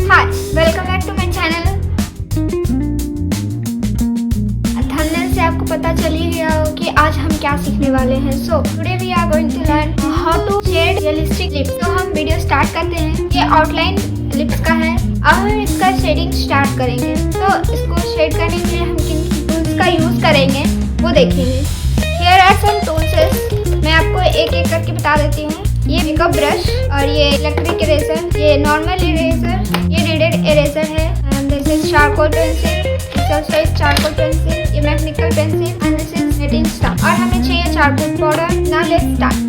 Hi, welcome back to my channel. Thumbnail से आपको पता चल ही गया हो कि आज हम क्या सीखने वाले हैं. So today we are going to learn how to shade realistic lips. तो हम वीडियो स्टार्ट करते हैं. ये आउटलाइन लिप्स का है. अब हम इसका शेडिंग स्टार्ट करेंगे. तो इसको शेड करने के लिए हम किन टूल्स का यूज करेंगे वो देखेंगे. Here are some tools. मैं आपको एक एक करके बता देती हूँ. ये मेकअप ब्रश और ये इलेक्ट्रिक इरेजर, ये नॉर्मल इरेजर, ये रेडेड इरेजर है. And this is charcoal pencil, charcoal pencil, ये mechanical pencil and this is setting stuff. और हमें चाहिए charcoal powder. Now let's start.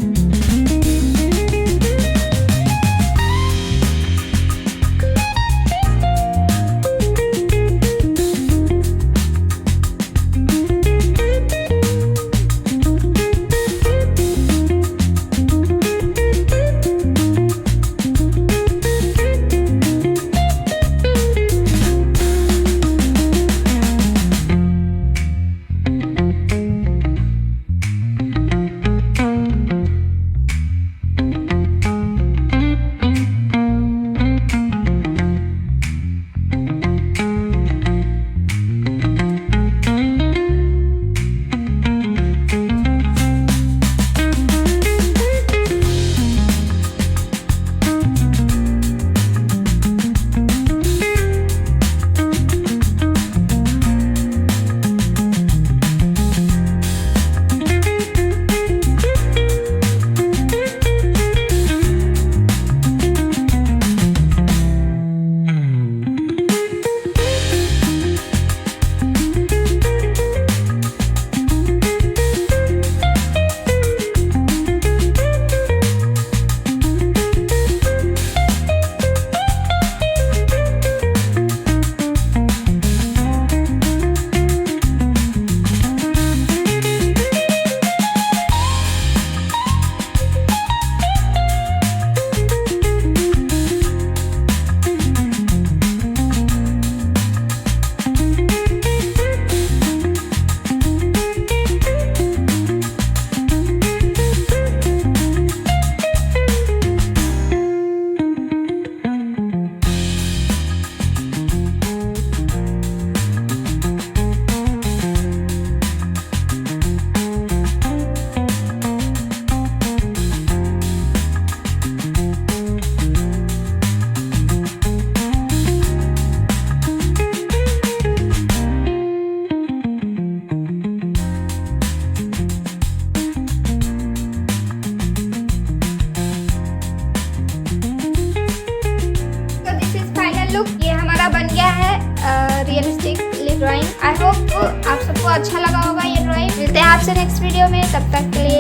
ये हमारा बन गया है realistic lip drawing. I hope आप सबको अच्छा लगा होगा ये ड्राइंग. मिलते हैं आपसे नेक्स्ट वीडियो में. तब तक के लिए